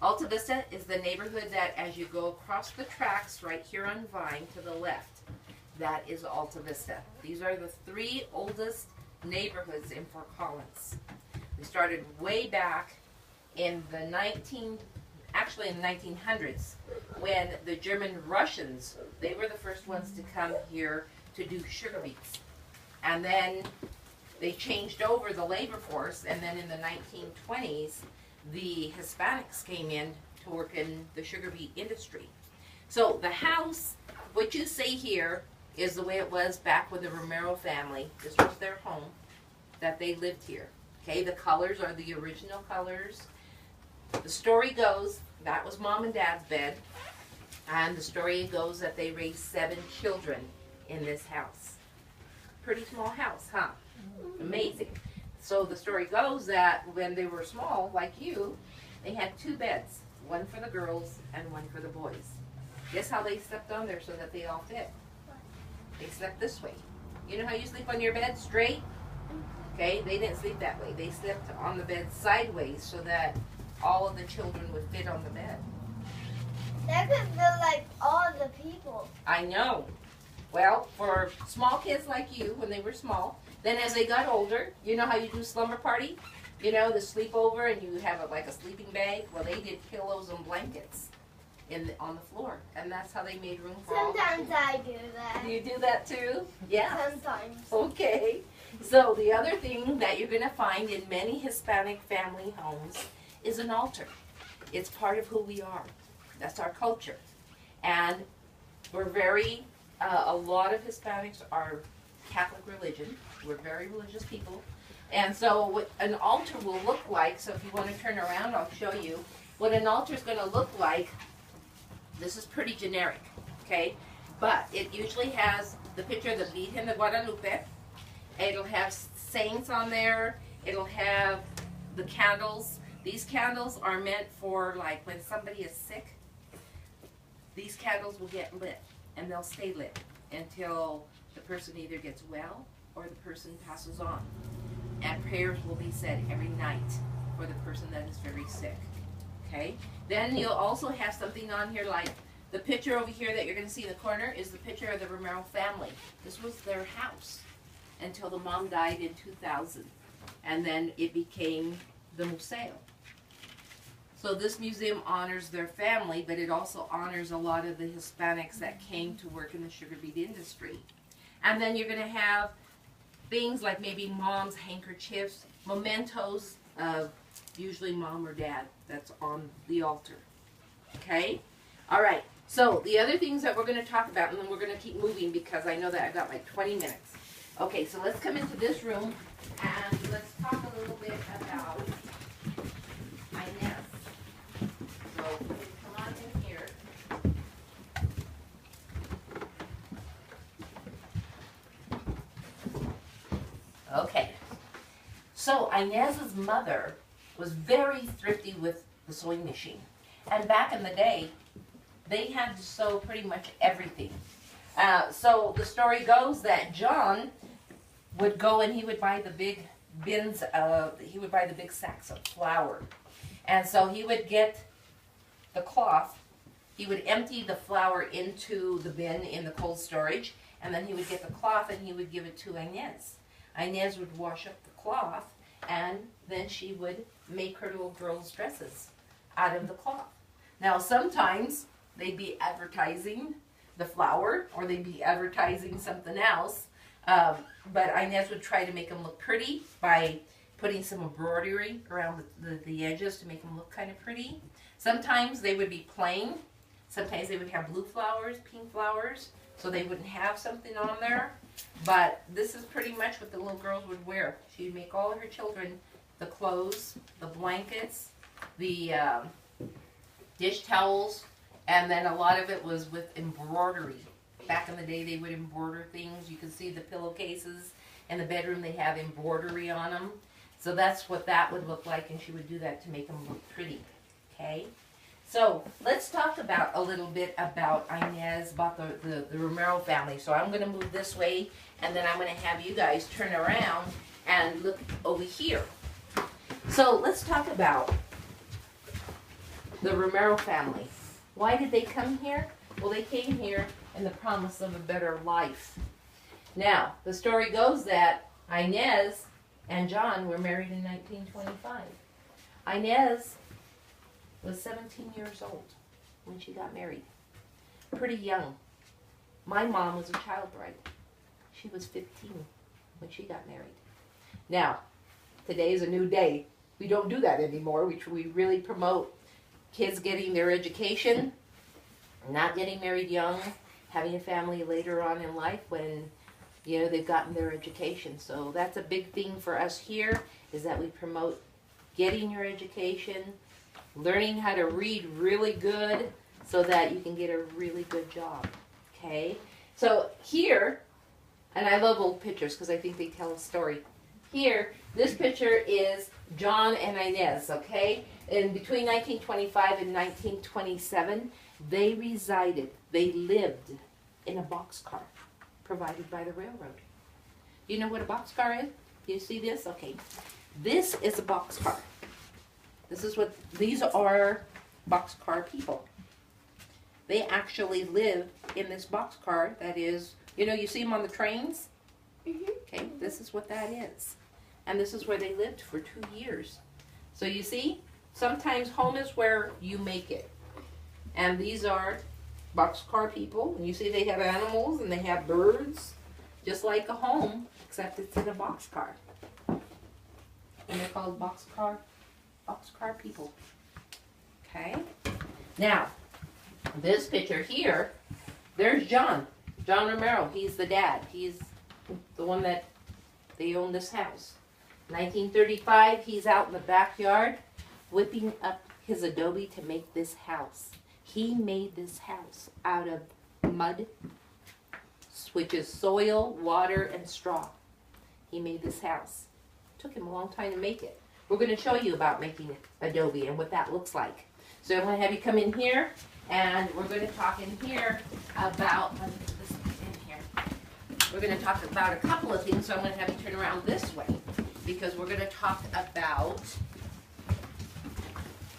Alta Vista is the neighborhood that as you go across the tracks right here on Vine to the left, that is Alta Vista. These are the three oldest neighborhoods in Fort Collins. We started way back in the 1900s when the German Russians, they were the first ones to come here to do sugar beets. And then they changed over the labor force, and then in the 1920s, the Hispanics came in to work in the sugar beet industry. So the house, what you see here, is the way it was back with the Romero family. This was their home, that they lived here. Okay, the colors are the original colors. The story goes, that was Mom and Dad's bed, and the story goes that they raised 7 children in this house. Pretty small house, huh? Amazing. So the story goes that when they were small, like you, they had 2 beds, one for the girls and one for the boys. Guess how they slept on there so that they all fit? They slept this way. You know how you sleep on your bed straight? Okay, they didn't sleep that way. They slept on the bed sideways so that all of the children would fit on the bed. That could feel like all the people. I know. Well, for small kids like you, when they were small, then as they got older, you know how you do slumber party? You know, the sleepover and you have like a sleeping bag? Well, they did pillows and blankets on the floor. And that's how they made room for Sometimes all I do that. Do you do that too? Yeah. Sometimes. Okay. So the other thing that you're going to find in many Hispanic family homes is an altar. It's part of who we are. That's our culture. And we're very, a lot of Hispanics are Catholic religion. We're very religious people. And so what an altar will look like, so if you want to turn around, I'll show you. What an altar is going to look like, this is pretty generic, okay? But it usually has the picture of the Virgen de Guadalupe. It'll have saints on there. It'll have the candles. These candles are meant for like when somebody is sick. These candles will get lit and they'll stay lit until the person either gets well or the person passes on. And prayers will be said every night for the person that is very sick. Okay? Then you'll also have something on here like the picture over here that you're going to see in the corner is the picture of the Romero family. This was their house until the mom died in 2000. And then it became the Museo. So this museum honors their family, but it also honors a lot of the Hispanics that came to work in the sugar beet industry. And then you're going to have things like maybe mom's handkerchiefs, mementos of usually mom or dad that's on the altar. Okay? All right. So the other things that we're going to talk about, and then we're going to keep moving because I know that I've got like 20 minutes. Okay, so let's come into this room and let's talk a little bit about Inez. So come on in here. Okay. So Inez's mother was very thrifty with the sewing machine. And back in the day, they had to sew pretty much everything. So the story goes that John would go and he would buy the big bins he would buy the big sacks of flour. And so he would get the cloth, he would empty the flour into the bin in the cold storage, and then he would get the cloth and he would give it to Inez. Inez would wash up the cloth, and then she would make her little girls' dresses out of the cloth. Now sometimes they'd be advertising the flour, or they'd be advertising something else, but Inez would try to make them look pretty by putting some embroidery around the edges to make them look kind of pretty. Sometimes they would be plain. Sometimes they would have blue flowers, pink flowers, so they wouldn't have something on there. But this is pretty much what the little girls would wear. She'd make all of her children the clothes, the blankets, the dish towels, and then a lot of it was with embroidery. Back in the day, they would embroider things. You can see the pillowcases in the bedroom, they have embroidery on them. So that's what that would look like, and she would do that to make them look pretty. Okay? So let's talk about a little bit about Inez, about the Romero family. So I'm going to move this way, and then I'm going to have you guys turn around and look over here. So let's talk about the Romero family. Why did they come here? Well, they came here in the promise of a better life. Now, the story goes that Inez and John were married in 1925. Inez was 17 years old when she got married. Pretty young. My mom was a child bride. She was 15 when she got married. Now, today is a new day. We don't do that anymore. We really promote kids getting their education, not getting married young, having a family later on in life when, you know, they've gotten their education. So that's a big thing for us here, is that we promote getting your education, learning how to read really good so that you can get a really good job. Okay? So here, and I love old pictures because I think they tell a story. Here, this picture is John and Inez, okay? And between 1925 and 1927, they lived in a boxcar provided by the railroad. You know what a boxcar is? Do you see this? Okay. This is a boxcar. These are boxcar people. They actually live in this boxcar that is, you know, you see them on the trains? Okay, this is what that is. And this is where they lived for 2 years. So you see, sometimes home is where you make it. And these are boxcar people. And you see they have animals and they have birds, just like a home, except it's in a boxcar. And they're called boxcar people. Okay? Now, this picture here, there's John Romero. He's the dad. He's the one that they own this house. 1935, he's out in the backyard whipping up his adobe to make this house. He made this house out of mud, which is soil, water, and straw. He made this house. It took him a long time to make it. We're going to show you about making adobe and what that looks like. So I'm going to have you come in here, and we're going to talk in here about, let me put this in here. We're going to talk about a couple of things, so I'm going to have you turn around this way, because we're going to talk about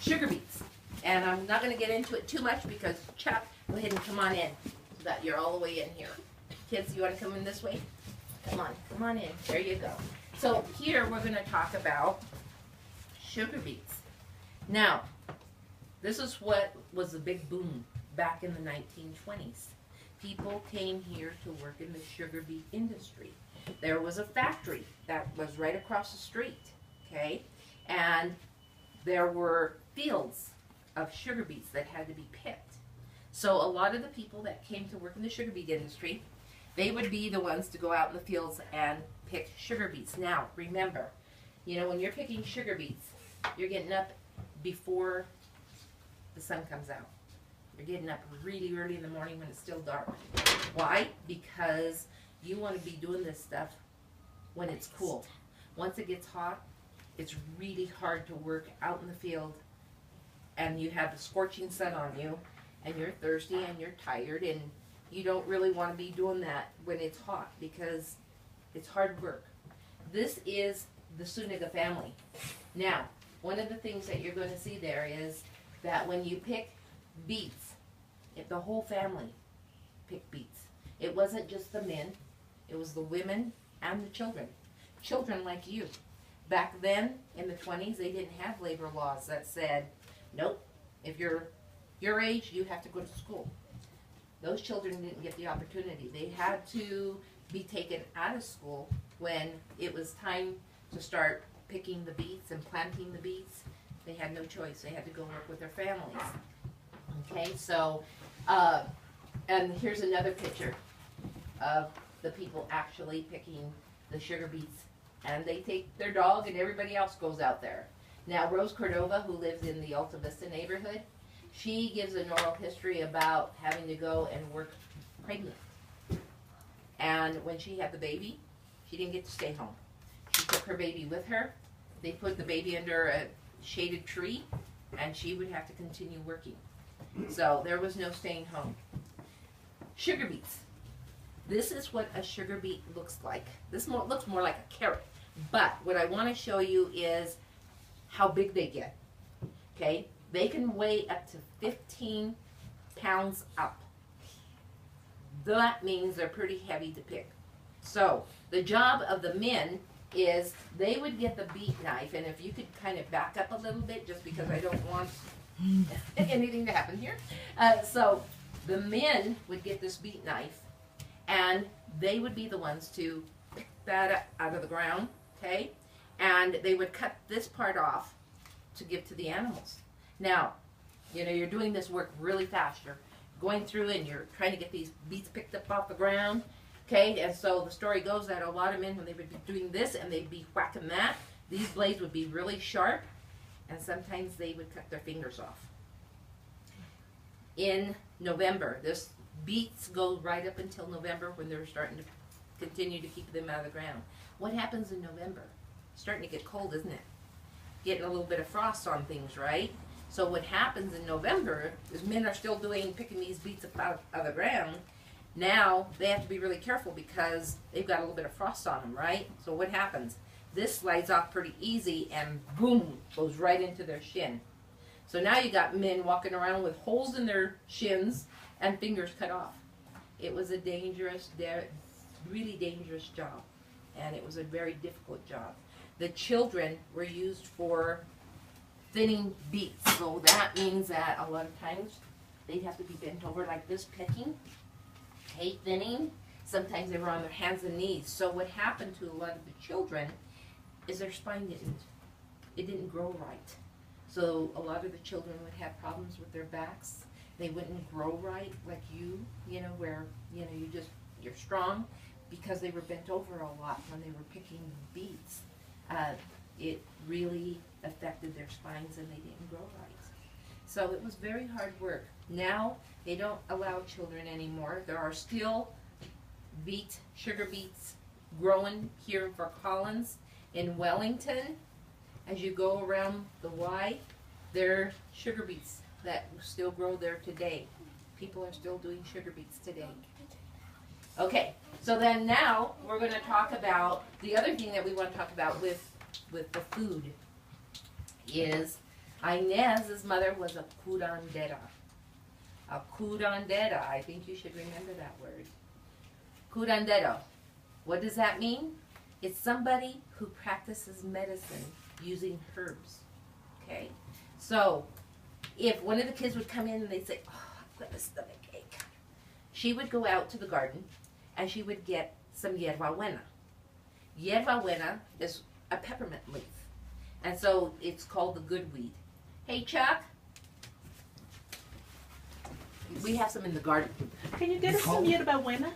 sugar beets. And I'm not going to get into it too much because Chuck, go ahead and come on in so that you're all the way in here. Kids, you want to come in this way? Come on in. There you go. So here we're going to talk about sugar beets. Now, this is what was the big boom back in the 1920s. People came here to work in the sugar beet industry. There was a factory that was right across the street, okay? And there were fields of sugar beets that had to be picked. So a lot of the people that came to work in the sugar beet industry, they would be the ones to go out in the fields and pick sugar beets. Now, remember, you know, when you're picking sugar beets, you're getting up before the sun comes out. You're getting up really early in the morning when it's still dark. Why? Because you want to be doing this stuff when it's cool. Once it gets hot, it's really hard to work out in the field and you have the scorching sun on you and you're thirsty and you're tired and you don't really want to be doing that when it's hot because it's hard work. This is the Suniga family. Now, one of the things that you're going to see there is that when you pick beets, the whole family picked beets. It wasn't just the men, it was the women and the children. Children like you. Back then, in the 20s, they didn't have labor laws that said, nope, if you're your age, you have to go to school. Those children didn't get the opportunity. They had to be taken out of school when it was time to start picking the beets and planting the beets. They had no choice. They had to go work with their families. Okay, so, and here's another picture of the people actually picking the sugar beets. And they take their dog and everybody else goes out there. Now, Rose Cordova, who lives in the Alta Vista neighborhood, she gives an oral history about having to go and work pregnant. And when she had the baby, she didn't get to stay home. She took her baby with her. They put the baby under a shaded tree, and she would have to continue working. So there was no staying home. Sugar beets. This is what a sugar beet looks like. This looks more like a carrot. But what I want to show you is how big they get. Okay? They can weigh up to 15 pounds up. That means they're pretty heavy to pick. So the job of the men is they would get the beat knife, and if you could kind of back up a little bit, just because I don't want anything to happen here. So the men would get this beat knife, and they would be the ones to pick that out of the ground, okay? And they would cut this part off to give to the animals. Now, you know, you're doing this work really fast. You're going through and you're trying to get these beets picked up off the ground, okay? And so the story goes that a lot of men, when they would be doing this and they'd be whacking that, these blades would be really sharp, and sometimes they would cut their fingers off. In November, this beets go right up until November, when they're starting to continue to keep them out of the ground. What happens in November? It's starting to get cold, isn't it? Getting a little bit of frost on things, right? So what happens in November is men are still picking these beets up out of the ground. Now they have to be really careful because they've got a little bit of frost on them, right? So what happens? This slides off pretty easy and boom, goes right into their shin. So now you got men walking around with holes in their shins and fingers cut off. It was a dangerous, really dangerous job, and it was a very difficult job. The children were used for thinning beets, so that means that a lot of times they'd have to be bent over like this, picking, okay, thinning. Sometimes they were on their hands and knees. So what happened to a lot of the children is their spine didn't grow right. So a lot of the children would have problems with their backs. They wouldn't grow right like you know, where, you know, you're strong, because they were bent over a lot when they were picking beets. It really affected their spines and they didn't grow right. So it was very hard work. Now they don't allow children anymore. There are still sugar beets growing here in Fort Collins. In Wellington, as you go around the Y, there are sugar beets that still grow there today. People are still doing sugar beets today. Okay, so then now we're going to talk about the other thing that we want to talk about with the food is Inez's mother was a curandera. A curandera, I think you should remember that word. Curandero. What does that mean? It's somebody who practices medicine using herbs. Okay? So, if one of the kids would come in and they'd say, oh, I've got a stomach ache, she would go out to the garden and she would get some yerba buena. Yerba buena is a peppermint leaf. And so it's called the good weed. Hey, Chuck. We have some in the garden. Can you get us some yerba buena?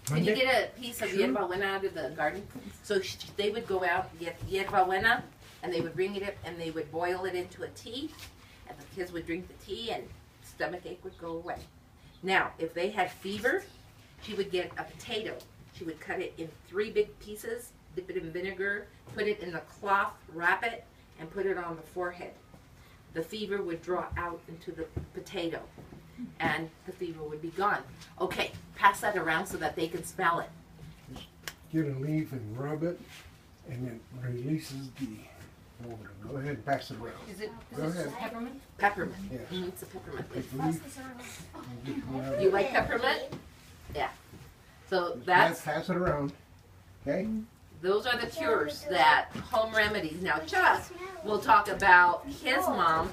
Can you get a piece of yerba buena out of the garden? So they would go out and get yerba buena, and they would bring it up and they would boil it into a tea, and the kids would drink the tea and stomach ache would go away. Now, if they had fever, she would get a potato. She would cut it in 3 big pieces, dip it in vinegar, put it in a cloth, wrap it, and put it on the forehead. The fever would draw out into the potato, and the fever would be gone. Okay, pass that around so that they can smell it. Get a leaf and rub it, and it releases the water. Go ahead and pass it around. Is it Go ahead. peppermint? Peppermint. Yes. It's a peppermint Take leaf. the leaf and just rub You it. like peppermint? Yeah. So Just that's, pass it around. Okay? those are the cures, that home remedies. Now Chuck will talk about his mom.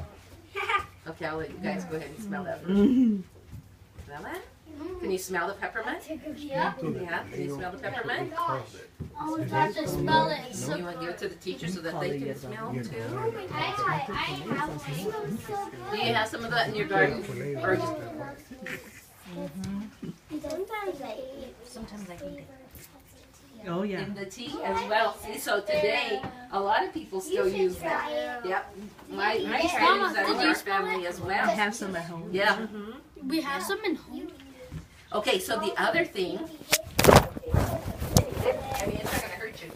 Okay, I'll let you guys go ahead and smell that first. Smell that? Can you smell the peppermint? Yeah. Yeah, can you smell the peppermint? I was about to spell it. You want to give it to the teacher so that they can smell too? I have one. Do you have some of that in your garden? Or just, Sometimes I eat it. Oh yeah. in the tea as well? See, so today, a lot of people still use that. Yep. My try to use that in our family as I well. have some at home. Yeah. We have some in home. Okay, so the other thing, I mean, it's not gonna hurt you.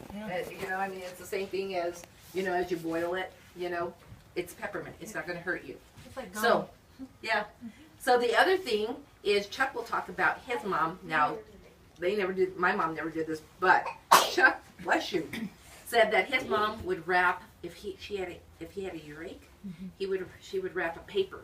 You know, I mean, it's the same thing as, you know, as you boil it, you know, it's peppermint. It's not gonna hurt you. So, yeah. So the other thing is Chuck will talk about his mom. Now, they never did, my mom never did this, but Chuck, bless you, said that his mom would wrap, if he had a earache, She would wrap a paper